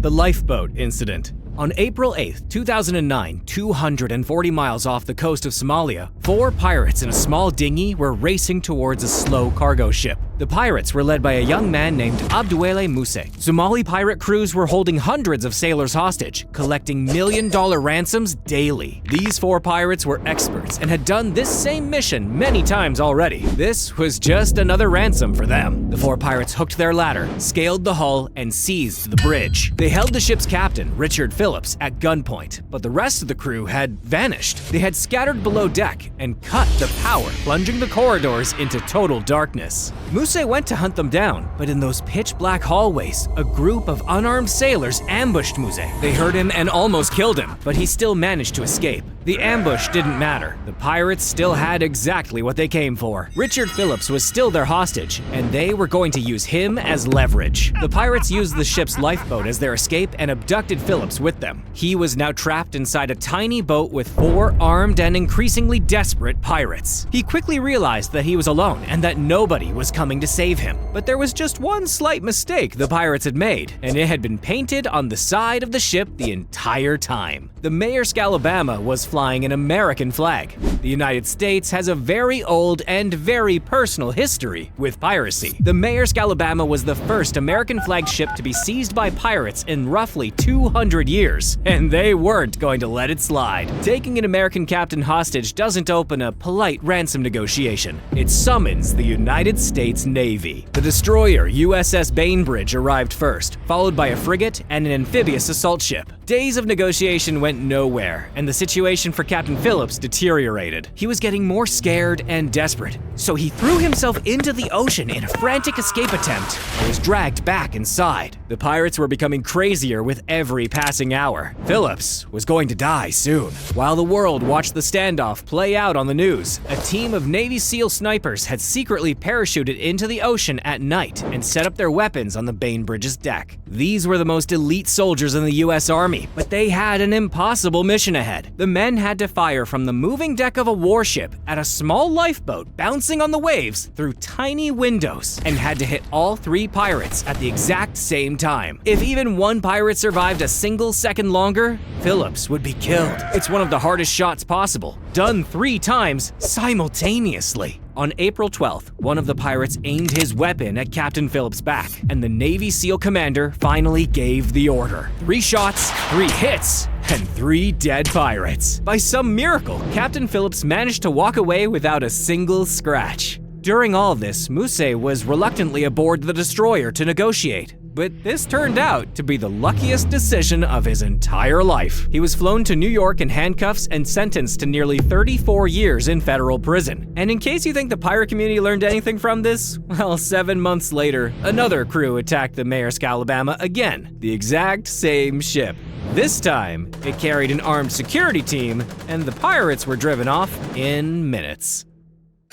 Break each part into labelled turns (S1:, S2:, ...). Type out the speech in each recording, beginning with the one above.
S1: The Lifeboat Incident. On April 8, 2009, 240 miles off the coast of Somalia, 4 pirates in a small dinghy were racing towards a slow cargo ship. The pirates were led by a young man named Abduele Muse. Somali pirate crews were holding hundreds of sailors hostage, collecting million-dollar ransoms daily. These 4 pirates were experts and had done this same mission many times already. This was just another ransom for them. The 4 pirates hooked their ladder, scaled the hull, and seized the bridge. They held the ship's captain, Richard Phillips, at gunpoint, but the rest of the crew had vanished. They had scattered below deck and cut the power, plunging the corridors into total darkness. Muse went to hunt them down, but in those pitch-black hallways, a group of unarmed sailors ambushed Muse. They heard him and almost killed him, but he still managed to escape. The ambush didn't matter. The pirates still had exactly what they came for. Richard Phillips was still their hostage, and they were going to use him as leverage. The pirates used the ship's lifeboat as their escape and abducted Phillips with them. He was now trapped inside a tiny boat with 4 armed and increasingly desperate pirates. He quickly realized that he was alone and that nobody was coming to save him. But there was just one slight mistake the pirates had made, and it had been painted on the side of the ship the entire time. The Maersk Alabama was flying an American flag. The United States has a very old and very personal history with piracy. The Maersk Alabama was the first American flagged ship to be seized by pirates in roughly 200 years, and they weren't going to let it slide. Taking an American captain hostage doesn't open a polite ransom negotiation. It summons the United States Navy. The destroyer USS Bainbridge arrived first, followed by a frigate and an amphibious assault ship. Days of negotiation went nowhere, and the situation for Captain Phillips deteriorated. He was getting more scared and desperate, so he threw himself into the ocean in a frantic escape attempt and was dragged back inside. The pirates were becoming crazier with every passing hour. Phillips was going to die soon. While the world watched the standoff play out on the news, a team of Navy SEAL snipers had secretly parachuted into the ocean at night and set up their weapons on the Bainbridge's deck. These were the most elite soldiers in the US Army, but they had an impossible mission ahead. The men had to fire from the moving deck of a warship at a small lifeboat bouncing on the waves through tiny windows, and had to hit all 3 pirates at the exact same time. If even one pirate survived a single second longer, Phillips would be killed. It's one of the hardest shots possible, done 3 times simultaneously. On April 12th, one of the pirates aimed his weapon at Captain Phillips' back, and the Navy SEAL commander finally gave the order. 3 shots, 3 hits, and 3 dead pirates. By some miracle, Captain Phillips managed to walk away without a single scratch. During all this, Muse was reluctantly aboard the destroyer to negotiate. But this turned out to be the luckiest decision of his entire life. He was flown to New York in handcuffs and sentenced to nearly 34 years in federal prison. And in case you think the pirate community learned anything from this, well, 7 months later, another crew attacked the Maersk Alabama again, the exact same ship. This time, it carried an armed security team, and the pirates were driven off in minutes.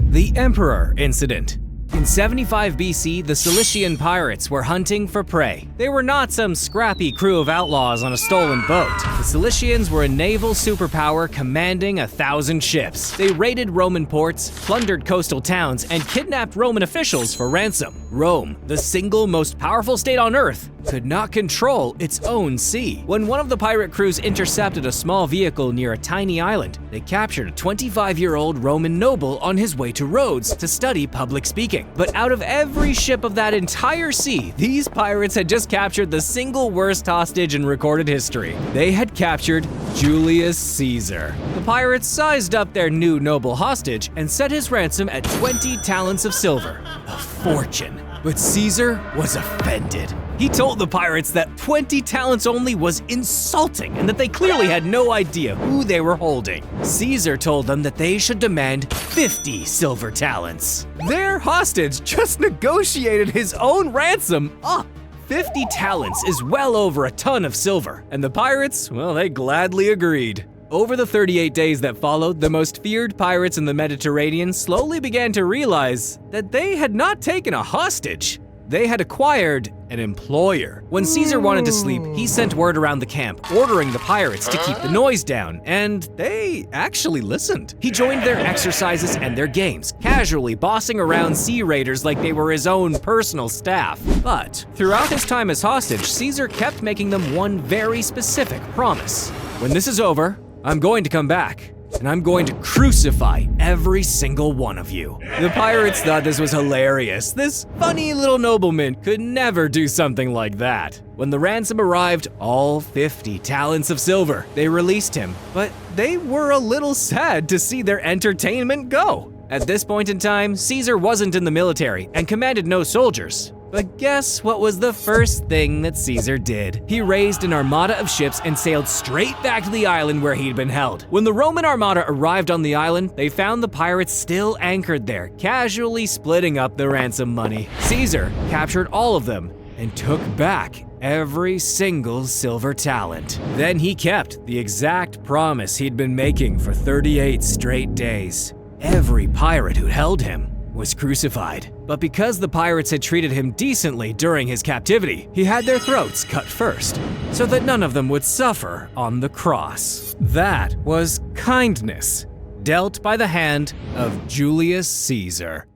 S1: The Emperor Incident. In 75 BC, the Cilician pirates were hunting for prey. They were not some scrappy crew of outlaws on a stolen boat. The Cilicians were a naval superpower commanding 1,000 ships. They raided Roman ports, plundered coastal towns, and kidnapped Roman officials for ransom. Rome, the single most powerful state on Earth, could not control its own sea. When one of the pirate crews intercepted a small vehicle near a tiny island, they captured a 25-year-old Roman noble on his way to Rhodes to study public speaking. But out of every ship of that entire sea, these pirates had just captured the single worst hostage in recorded history. They had captured Julius Caesar. The pirates sized up their new noble hostage and set his ransom at 20 talents of silver, a fortune. But Caesar was offended. He told the pirates that 20 talents only was insulting and that they clearly had no idea who they were holding. Caesar told them that they should demand 50 silver talents. Their hostage just negotiated his own ransom up. 50 talents is well over a ton of silver, and the pirates, well, they gladly agreed. Over the 38 days that followed, the most feared pirates in the Mediterranean slowly began to realize that they had not taken a hostage. they had acquired an employer. When Caesar wanted to sleep, he sent word around the camp, ordering the pirates to keep the noise down, and they actually listened. He joined their exercises and their games, casually bossing around sea raiders like they were his own personal staff. But throughout his time as hostage, Caesar kept making them one very specific promise. When this is over, I'm going to come back, and I'm going to crucify every single one of you. The pirates thought this was hilarious. This funny little nobleman could never do something like that. When the ransom arrived, all 50 talents of silver, they released him, but they were a little sad to see their entertainment go. At this point in time, Caesar wasn't in the military and commanded no soldiers. But guess what was the first thing that Caesar did? He raised an armada of ships and sailed straight back to the island where he'd been held. When the Roman armada arrived on the island, they found the pirates still anchored there, casually splitting up the ransom money. Caesar captured all of them and took back every single silver talent. Then he kept the exact promise he'd been making for 38 straight days. Every pirate who held him was crucified. But because the pirates had treated him decently during his captivity, he had their throats cut first, so that none of them would suffer on the cross. That was kindness, dealt by the hand of Julius Caesar.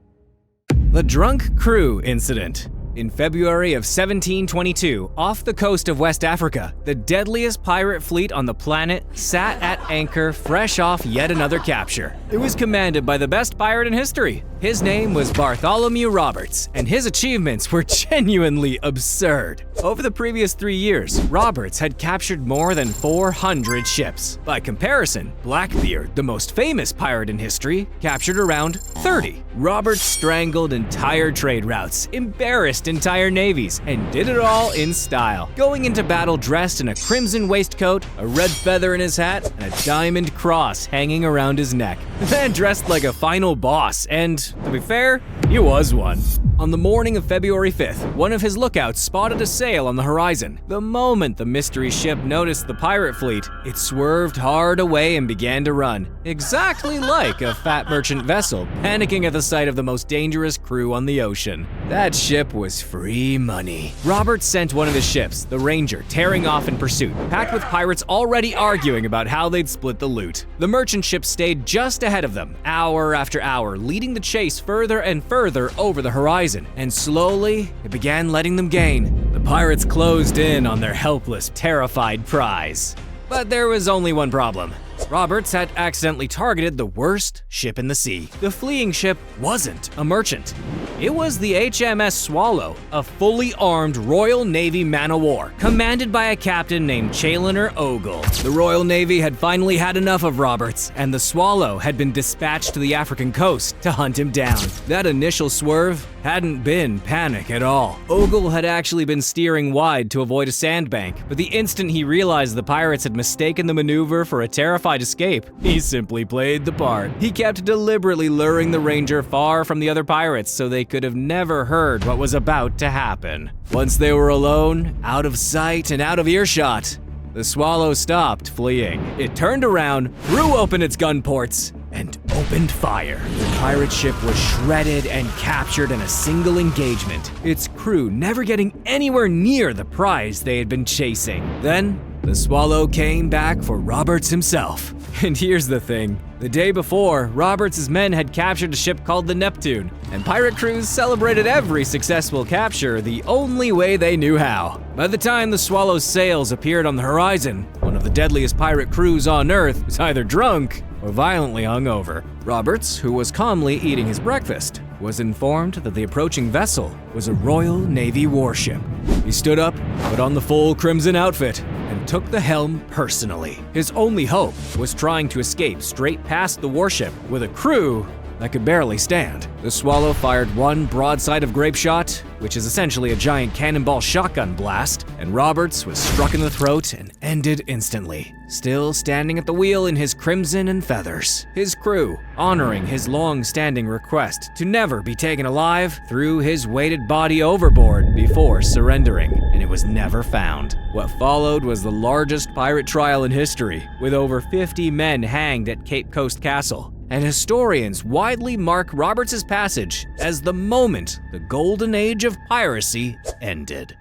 S1: The Drunk Crew Incident. In February of 1722, off the coast of West Africa, the deadliest pirate fleet on the planet sat at anchor fresh off yet another capture. It was commanded by the best pirate in history. His name was Bartholomew Roberts, and his achievements were genuinely absurd. Over the previous 3 years, Roberts had captured more than 400 ships. By comparison, Blackbeard, the most famous pirate in history, captured around 30. Roberts strangled entire trade routes, embarrassed entire navies, and did it all in style. Going into battle dressed in a crimson waistcoat, a red feather in his hat, and a diamond cross hanging around his neck. The man dressed like a final boss, and to be fair, he was one. On the morning of February 5th, one of his lookouts spotted a sail on the horizon. The moment the mystery ship noticed the pirate fleet, it swerved hard away and began to run, exactly like a fat merchant vessel panicking at the sight of the most dangerous crew on the ocean. That ship was free money. Roberts sent one of his ships, the Ranger, tearing off in pursuit, packed with pirates already arguing about how they'd split the loot. The merchant ship stayed just ahead of them, hour after hour, leading the chase further and further over the horizon, and slowly, it began letting them gain. The pirates closed in on their helpless, terrified prize. But there was only one problem. Roberts had accidentally targeted the worst ship in the sea. The fleeing ship wasn't a merchant. It was the HMS Swallow, a fully armed Royal Navy man-o'-war, commanded by a captain named Challoner Ogle. The Royal Navy had finally had enough of Roberts, and the Swallow had been dispatched to the African coast to hunt him down. That initial swerve hadn't been panic at all. Ogle had actually been steering wide to avoid a sandbank, but the instant he realized the pirates had mistaken the maneuver for a terrified escape, he simply played the part. He kept deliberately luring the Ranger far from the other pirates so they could have never heard what was about to happen. Once they were alone, out of sight and out of earshot, the Swallow stopped fleeing. It turned around, threw open its gun ports, and opened fire. The pirate ship was shredded and captured in a single engagement, its crew never getting anywhere near the prize they had been chasing. Then, the Swallow came back for Roberts himself. And here's the thing. The day before, Roberts' men had captured a ship called the Neptune, and pirate crews celebrated every successful capture the only way they knew how. By the time the Swallow's sails appeared on the horizon, one of the deadliest pirate crews on Earth was either drunk or violently hungover. Roberts, who was calmly eating his breakfast, was informed that the approaching vessel was a Royal Navy warship. He stood up, put on the full crimson outfit, and took the helm personally. His only hope was trying to escape straight past the warship with a crew that could barely stand. The Swallow fired one broadside of grape shot, which is essentially a giant cannonball shotgun blast, and Roberts was struck in the throat and ended instantly, still standing at the wheel in his crimson and feathers. His crew, honoring his long-standing request to never be taken alive, threw his weighted body overboard before surrendering, and it was never found. What followed was the largest pirate trial in history, with over 50 men hanged at Cape Coast Castle, and historians widely mark Roberts' passage as the moment the golden age of piracy ended.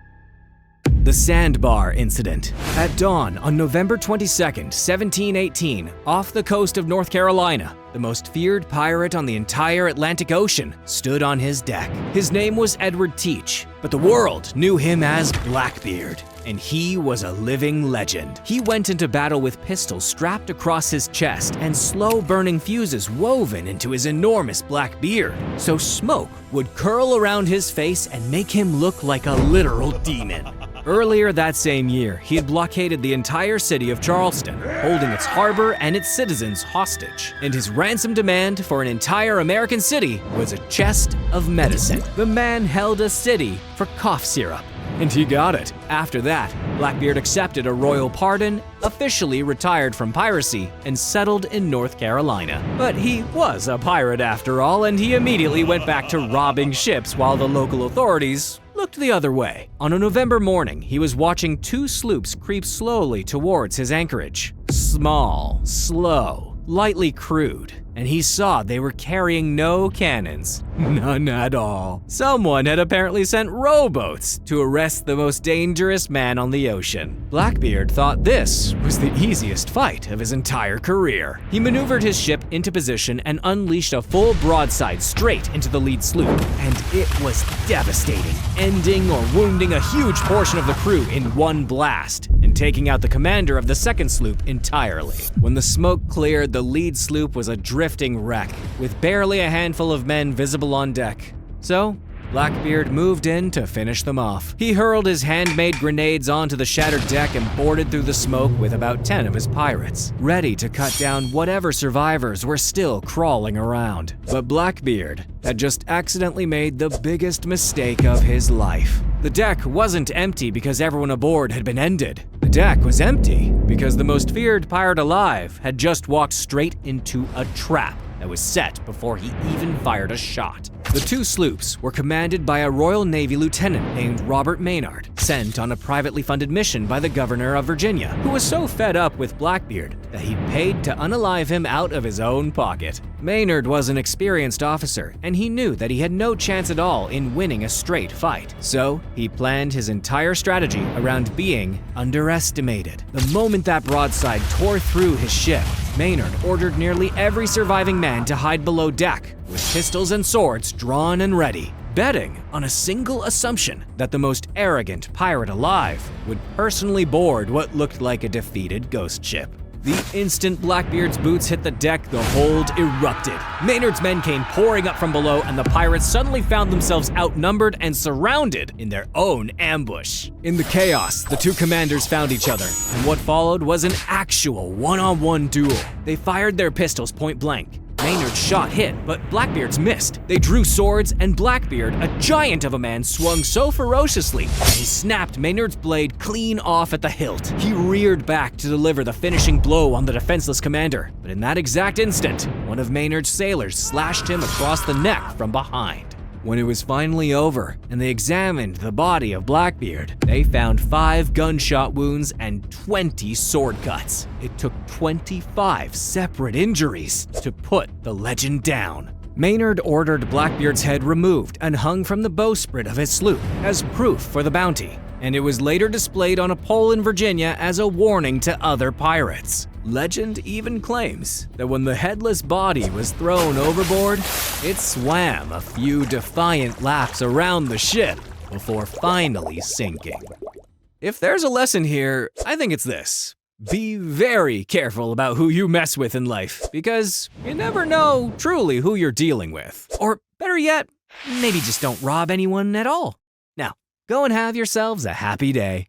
S1: The Sandbar Incident. At dawn on November 22, 1718, off the coast of North Carolina, the most feared pirate on the entire Atlantic Ocean stood on his deck. His name was Edward Teach, but the world knew him as Blackbeard, and he was a living legend. He went into battle with pistols strapped across his chest and slow-burning fuses woven into his enormous black beard, so smoke would curl around his face and make him look like a literal demon. Earlier that same year, he had blockaded the entire city of Charleston, holding its harbor and its citizens hostage. And his ransom demand for an entire American city was a chest of medicine. The man held a city for cough syrup, and he got it. After that, Blackbeard accepted a royal pardon, officially retired from piracy, and settled in North Carolina. But he was a pirate after all, and he immediately went back to robbing ships while the local authorities looked the other way. On a November morning, he was watching two sloops creep slowly towards his anchorage. Small, slow, lightly crewed, and he saw they were carrying no cannons. None at all. Someone had apparently sent rowboats to arrest the most dangerous man on the ocean. Blackbeard thought this was the easiest fight of his entire career. He maneuvered his ship into position and unleashed a full broadside straight into the lead sloop, and it was devastating, ending or wounding a huge portion of the crew in one blast, and taking out the commander of the second sloop entirely. When the smoke cleared, the lead sloop was a drifting wreck, with barely a handful of men visible on deck. So, Blackbeard moved in to finish them off. He hurled his handmade grenades onto the shattered deck and boarded through the smoke with about 10 of his pirates, ready to cut down whatever survivors were still crawling around. But Blackbeard had just accidentally made the biggest mistake of his life. The deck wasn't empty because everyone aboard had been ended. The deck was empty because the most feared pirate alive had just walked straight into a trap that was set before he even fired a shot. The two sloops were commanded by a Royal Navy lieutenant named Robert Maynard, sent on a privately funded mission by the governor of Virginia, who was so fed up with Blackbeard that he paid to unalive him out of his own pocket. Maynard was an experienced officer, and he knew that he had no chance at all in winning a straight fight. So he planned his entire strategy around being underestimated. The moment that broadside tore through his ship, Maynard ordered nearly every surviving man to hide below deck, with pistols and swords drawn and ready, betting on a single assumption that the most arrogant pirate alive would personally board what looked like a defeated ghost ship. The instant Blackbeard's boots hit the deck, the hold erupted. Maynard's men came pouring up from below, and the pirates suddenly found themselves outnumbered and surrounded in their own ambush. In the chaos, the two commanders found each other, and what followed was an actual one-on-one duel. They fired their pistols point blank. Maynard's shot hit, but Blackbeard's missed. They drew swords, and Blackbeard, a giant of a man, swung so ferociously that he snapped Maynard's blade clean off at the hilt. He reared back to deliver the finishing blow on the defenseless commander, but in that exact instant, one of Maynard's sailors slashed him across the neck from behind. When it was finally over and they examined the body of Blackbeard, they found 5 gunshot wounds and 20 sword cuts. It took 25 separate injuries to put the legend down. Maynard ordered Blackbeard's head removed and hung from the bowsprit of his sloop as proof for the bounty, and it was later displayed on a pole in Virginia as a warning to other pirates. Legend even claims that when the headless body was thrown overboard, it swam a few defiant laps around the ship before finally sinking. If there's a lesson here, I think it's this. Be very careful about who you mess with in life, because you never know truly who you're dealing with. Or better yet, maybe just don't rob anyone at all. Now, go and have yourselves a happy day.